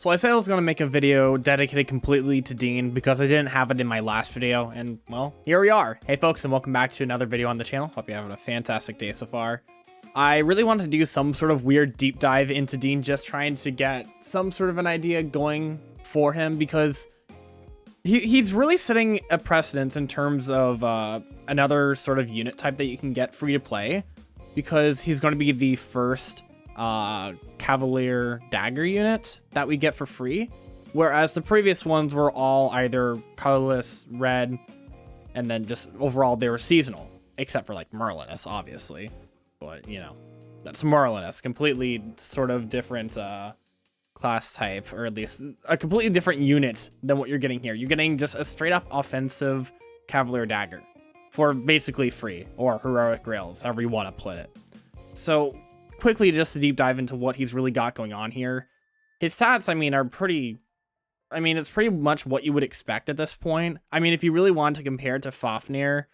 So I said I was going to make a video dedicated completely to Deen because I didn't have it in my last video, and well, here we are. Hey folks, and welcome back to another video on the channel. Hope you're having a fantastic day so far. I really wanted to do some sort of weird deep dive into Deen, just trying to get some sort of an idea going for him, because he's really setting a precedence in terms of another sort of unit type that you can get free to play, because he's going to be the first Cavalier Dagger unit that we get for free, whereas the previous ones were all either colorless, red, and then just overall they were seasonal, except for like Merlinus, obviously. But you know, that's Merlinus, completely sort of different class type, or at least a completely different unit than what you're getting here. You're getting just a straight up offensive Cavalier Dagger for basically free, or heroic rails, however you want to put it. So quickly, just to deep dive into what he's really got going on here. His stats, I mean, are pretty... I mean, it's pretty much what you would expect at this point. I mean, if you really want to compare it to Fafnir,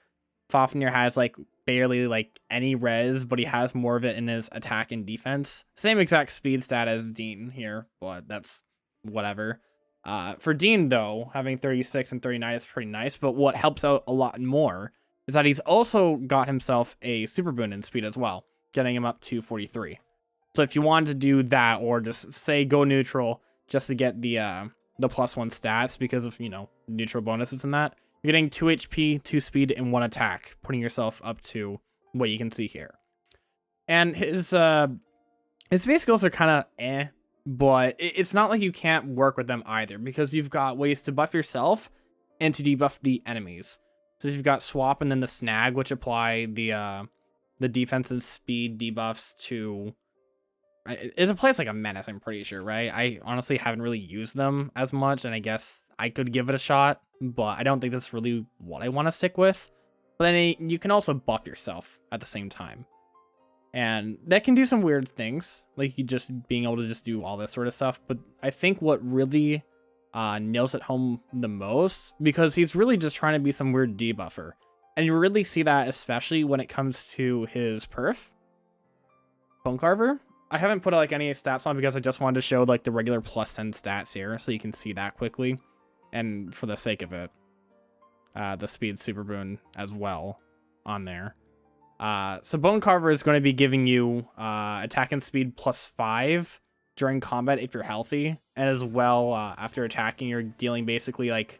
Fafnir has, like, barely, like, any res, but he has more of it in his attack and defense. Same exact speed stat as Deen here, but that's whatever. For Deen, though, having 36 and 39 is pretty nice, but what helps out a lot more is that he's also got himself a super boon in speed as well, getting him up to 43. So if you wanted to do that, or just say go neutral just to get the +1 stats because of, you know, neutral bonuses and that, you're getting 2 HP, 2 speed, and 1 attack, putting yourself up to what you can see here. And his base skills are kind of but it's not like you can't work with them either, because you've got ways to buff yourself and to debuff the enemies. So you've got swap and then the snag, which apply the defense and speed debuffs to... It applies like a menace, I'm pretty sure, right? I honestly haven't really used them as much, and I guess I could give it a shot, but I don't think that's really what I want to stick with. But then you can also buff yourself at the same time. And that can do some weird things, like you just being able to just do all this sort of stuff. But I think what really nails it home the most, because he's really just trying to be some weird debuffer. And you really see that especially when it comes to his perf, Bone Carver. I haven't put like any stats on because I just wanted to show like the regular +10 stats here, so you can see that quickly. And for the sake of it, the speed super boon as well on there. So Bone Carver is going to be giving you attack and speed +5 during combat if you're healthy, and as well after attacking you're dealing basically like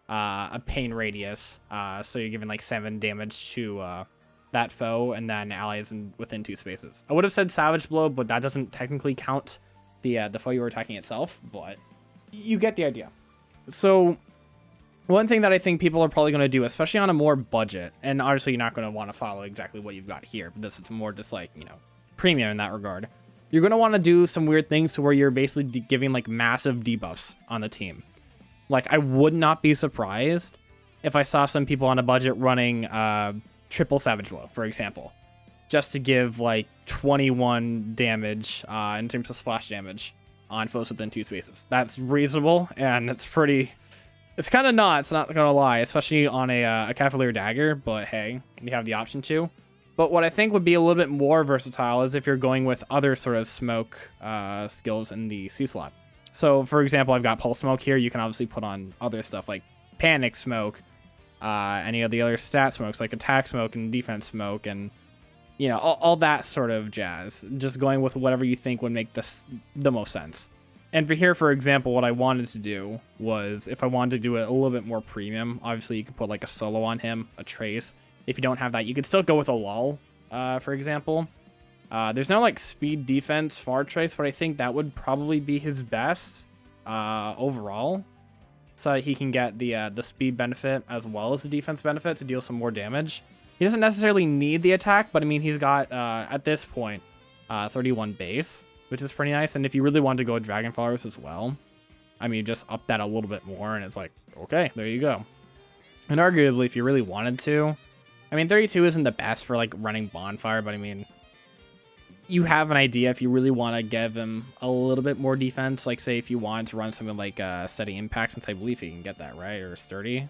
a pain radius, so you're giving like 7 damage to that foe and then allies within 2 spaces. I would have said Savage Blow, but that doesn't technically count the foe you were attacking itself, but you get the idea. So one thing that I think people are probably going to do, especially on a more budget, and obviously you're not going to want to follow exactly what you've got here, but this is more just like, you know, premium in that regard. You're going to want to do some weird things to where you're basically giving like massive debuffs on the team. Like, I would not be surprised if I saw some people on a budget running triple Savage Blow, for example, just to give like 21 damage in terms of splash damage on foes within 2 spaces. That's reasonable, and it's pretty... It's kind of not gonna lie, especially on a Cavalier Dagger, but hey, you have the option to. But what I think would be a little bit more versatile is if you're going with other sort of smoke skills in the C slot. So, for example, I've got Pulse Smoke here. You can obviously put on other stuff like Panic Smoke, any of the other stat smokes like Attack Smoke and Defense Smoke, and you know, all that sort of jazz. Just going with whatever you think would make this the most sense. And for here, for example, what I wanted to do was, if I wanted to do it a little bit more premium, obviously you could put like a solo on him, a trace. If you don't have that, you could still go with a lull, for example. There's no like speed defense far trace, but I think that would probably be his best overall, so that he can get the speed benefit as well as the defense benefit to deal some more damage. He doesn't necessarily need the attack, but I mean, he's got at this point 31 base, which is pretty nice. And if you really want to go with Dragon Flowers as well, I mean, just up that a little bit more, and it's like, okay, there you go. And arguably, if you really wanted to, I mean, 32 isn't the best for like running Bonfire, but I mean, you have an idea if you really want to give him a little bit more defense. Like, say, if you wanted to run something like Steady Impact, since I believe you can get that, right? Or Sturdy.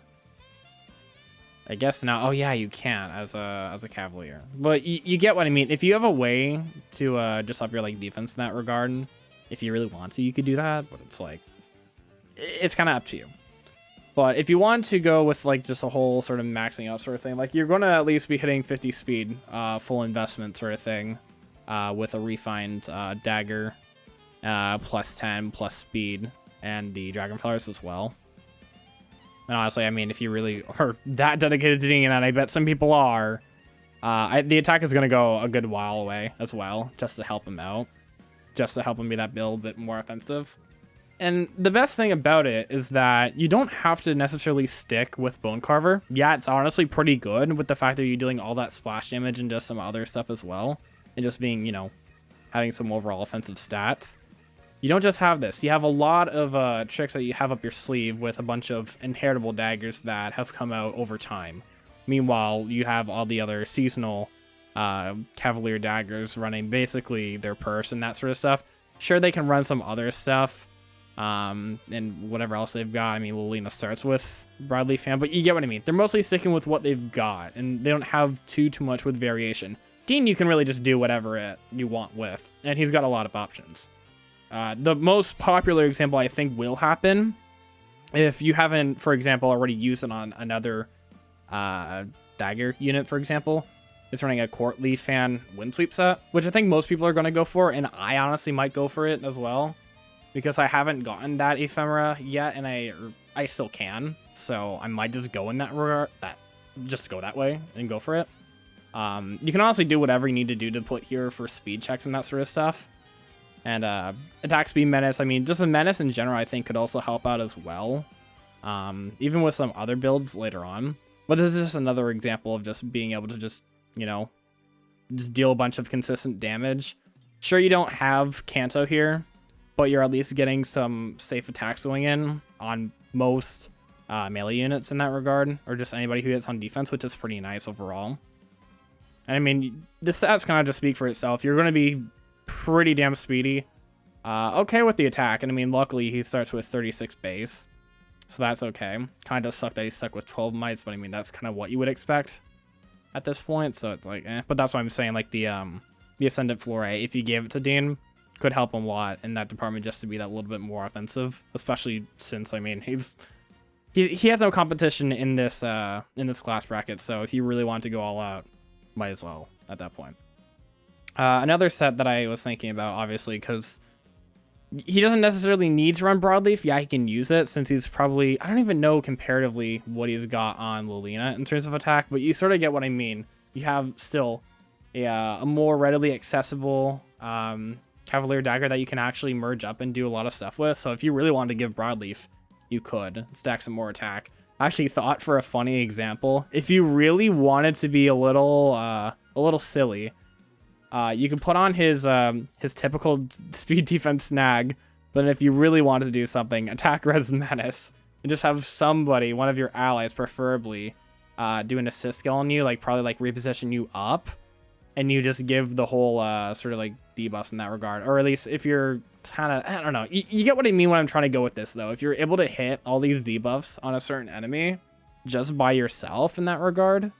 I guess now. Oh yeah, you can as a Cavalier. But you get what I mean. If you have a way to just up your like defense in that regard, If you really want to, you could do that, but it's like, it's kind of up to you. But if you want to go with like just a whole sort of maxing out sort of thing, like you're going to at least be hitting 50 speed, full investment sort of thing, with a refined dagger, plus 10, plus speed, and the dragon flowers as well. And honestly, I mean, if you really are that dedicated to Dean, and I bet some people are, the attack is going to go a good while away as well, just to help him out, just to help him be that build a bit more offensive. And the best thing about it is that you don't have to necessarily stick with Bone Carver. Yeah, it's honestly pretty good with the fact that you're dealing all that splash damage and just some other stuff as well. And just being, you know, having some overall offensive stats. You don't just have this. You have a lot of tricks that you have up your sleeve with a bunch of inheritable daggers that have come out over time. Meanwhile, you have all the other seasonal Cavalier daggers running basically their purse and that sort of stuff. Sure, they can run some other stuff. And whatever else they've got. I mean, Lilina starts with Broadleaf Fan, but you get what I mean. They're mostly sticking with what they've got, and they don't have too much with variation. Dean, you can really just do whatever you want with, and he's got a lot of options. The most popular example I think will happen if you haven't, for example, already used it on another dagger unit, for example. It's running a Court Leaf Fan Windsweep set, which I think most people are going to go for, and I honestly might go for it as well. Because I haven't gotten that ephemera yet, and I still can, so I might just go in that regard, just go that way and go for it. You can honestly do whatever you need to do to put here for speed checks and that sort of stuff. And attack speed menace, I mean, just a menace in general, I think could also help out as well. Even with some other builds later on. But this is just another example of just being able to just, you know, just deal a bunch of consistent damage. Sure, you don't have Kanto here, but you're at least getting some safe attacks going in on most melee units in that regard, or just anybody who hits on defense, which is pretty nice overall. And I mean, the stats kind of just speak for itself. You're going to be pretty damn speedy. Okay with the attack, and I mean, luckily he starts with 36 base, so that's okay. Kind of suck that he's stuck with 12 mites, but I mean, that's kind of what you would expect at this point, so it's like, But that's what I'm saying, like the Ascendant Flore, if you gave it to Dean, could help him a lot in that department just to be that little bit more offensive, especially since, I mean, he has no competition in this class bracket, so if you really want to go all out, might as well at that point. Another set that I was thinking about, obviously, because he doesn't necessarily need to run Broadleaf. Yeah, he can use it since he's probably, I don't even know comparatively what he's got on Lilina in terms of attack, but you sort of get what I mean. You have still a more readily accessible Cavalier Dagger that you can actually merge up and do a lot of stuff with. So if you really wanted to give Broadleaf, you could stack some more attack. I actually thought, for a funny example, if you really wanted to be a little silly, you could put on his typical speed defense snag, but if you really wanted to do something, attack res menace, and just have somebody, one of your allies preferably, do an assist skill on you, like probably like reposition you up, and you just give the whole sort of like debuffs in that regard. Or at least if you're kind of, I don't know, you get what I mean when I'm trying to go with this though. If you're able to hit all these debuffs on a certain enemy just by yourself in that regard,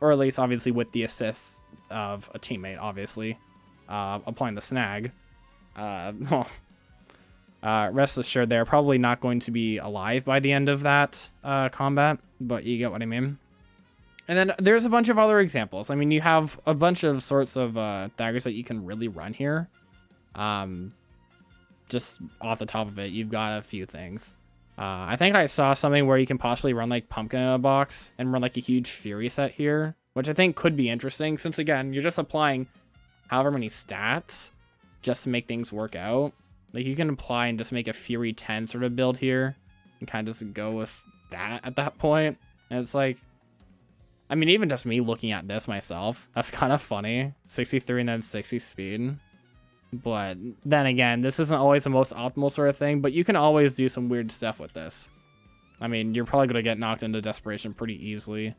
or at least obviously with the assists of a teammate, obviously, applying the snag, rest assured they're probably not going to be alive by the end of that combat, but you get what I mean. And then there's a bunch of other examples. I mean, you have a bunch of sorts of daggers that you can really run here. Just off the top of it, you've got a few things. I think I saw something where you can possibly run like Pumpkin in a box and run like a huge Fury set here, which I think could be interesting since, again, you're just applying however many stats just to make things work out. Like, you can apply and just make a Fury 10 sort of build here and kind of just go with that at that point. And it's like, I mean, even just me looking at this myself, that's kind of funny. 63 and then 60 speed. But then again, this isn't always the most optimal sort of thing, but you can always do some weird stuff with this. I mean, you're probably going to get knocked into desperation pretty easily.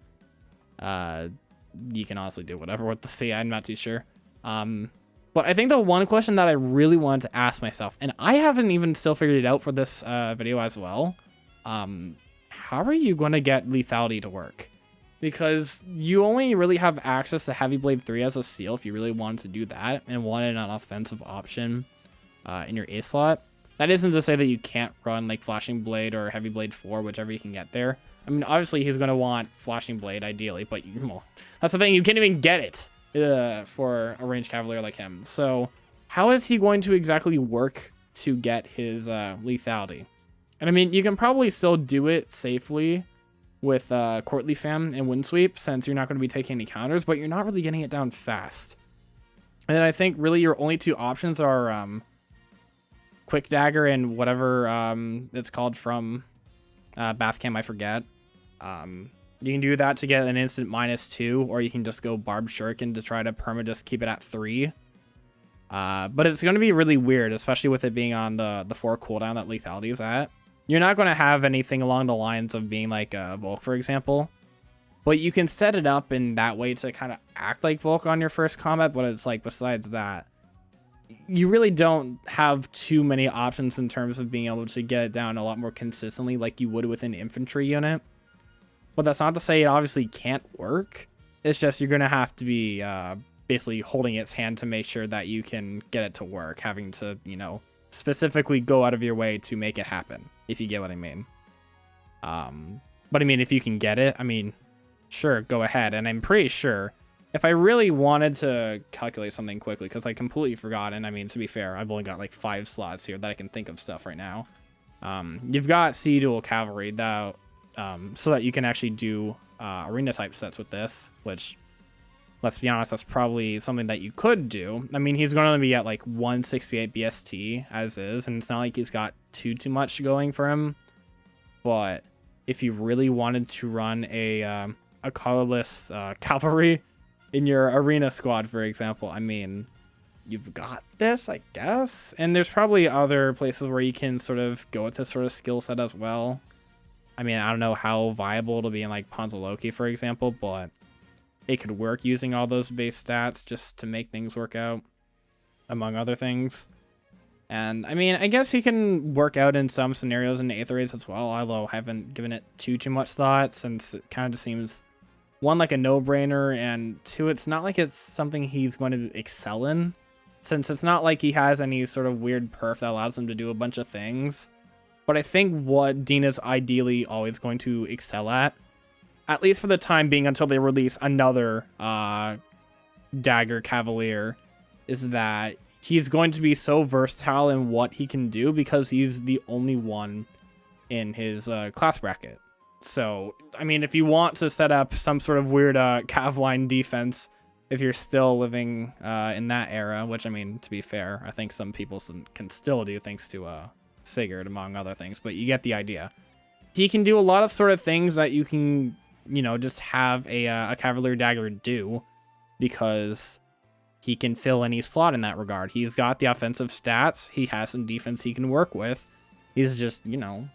You can honestly do whatever with the C, I'm not too sure. But I think the one question that I really wanted to ask myself, and I haven't even still figured it out for this video as well, how are you going to get lethality to work? Because you only really have access to Heavy Blade 3 as a seal if you really wanted to do that and wanted an offensive option. in your A slot. That isn't to say that you can't run like Flashing Blade or Heavy Blade 4, whichever you can get there. I mean, obviously he's going to want Flashing Blade ideally, but well, that's the thing, you can't even get it for a ranged Cavalier like him. So how is he going to exactly work to get his lethality? And I mean, you can probably still do it safely with Courtly Fam and Windsweep, since you're not going to be taking any counters, but you're not really getting it down fast. And I think really your only two options are Quick Dagger and whatever it's called from Bathcam, I forget. You can do that to get an instant -2, or you can just go Barb Shuriken to try to just keep it at 3. But it's going to be really weird, especially with it being on the 4 cooldown that lethality is at. You're not going to have anything along the lines of being like Volk, for example. But you can set it up in that way to kind of act like Volk on your first combat, but it's like, besides that, you really don't have too many options in terms of being able to get it down a lot more consistently like you would with an infantry unit. But that's not to say it obviously can't work. It's just you're going to have to be basically holding its hand to make sure that you can get it to work, having to, you know, specifically go out of your way to make it happen, if you get what I mean. But I mean, if you can get it, I mean, sure, go ahead. And I'm pretty sure if I really wanted to calculate something quickly, because I completely forgot, and I mean, to be fair, I've only got like 5 slots here that I can think of stuff right now. You've got Sea Dual Cavalry that, so that you can actually do arena type sets with this, which, let's be honest, that's probably something that you could do. I mean, he's going to be at like 168 BST as is, and it's not like he's got too much going for him. But if you really wanted to run a colorless cavalry in your arena squad, for example, I mean, you've got this, I guess. And there's probably other places where you can sort of go with this sort of skill set as well. I mean, I don't know how viable it'll be in like Ponzaloki, for example, but it could work using all those base stats just to make things work out, among other things. And I mean, I guess he can work out in some scenarios in Aether Raids as well, although I haven't given it too much thought, since it kind of just seems, one, like a no-brainer, and two, it's not like it's something he's going to excel in, since it's not like he has any sort of weird perf that allows him to do a bunch of things. But I think what Deen is ideally always going to excel at least for the time being until they release another Dagger Cavalier, is that he's going to be so versatile in what he can do because he's the only one in his class bracket. So, I mean, if you want to set up some sort of weird cav line defense, if you're still living in that era, which, I mean, to be fair, I think some people can still do thanks to Sigurd, among other things, but you get the idea. He can do a lot of sort of things that you can, you know, just have a Cavalier Dagger do, because he can fill any slot in that regard. He's got the offensive stats. He has some defense he can work with. He's just, you know,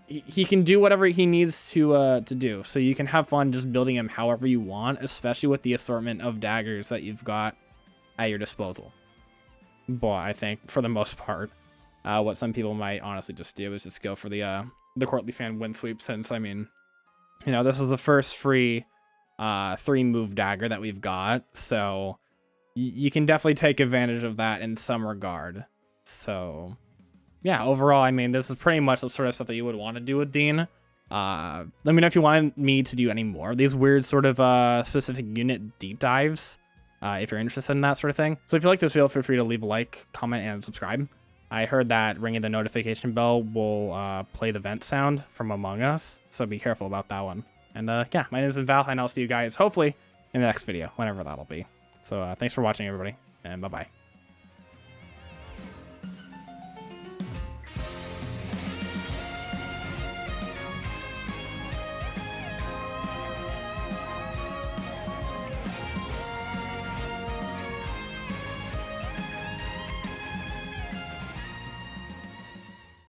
he can do whatever he needs to do. So you can have fun just building him however you want, especially with the assortment of daggers that you've got at your disposal. But I think for the most part, what some people might honestly just do is just go for the Courtly Fan Windsweep, since, I mean, you know, this is the first free 3-move dagger that we've got, so you can definitely take advantage of that in some regard. So yeah, overall, I mean, this is pretty much the sort of stuff that you would want to do with Deen. Let me know if you wanted me to do any more of these weird sort of specific unit deep dives, if you're interested in that sort of thing. So if you like this video, feel free to leave a like, comment, and subscribe. I heard that ringing the notification bell will play the vent sound from Among Us, so be careful about that one. And yeah, my name is Val, and I'll see you guys hopefully in the next video, whenever that'll be. So thanks for watching, everybody, and bye-bye.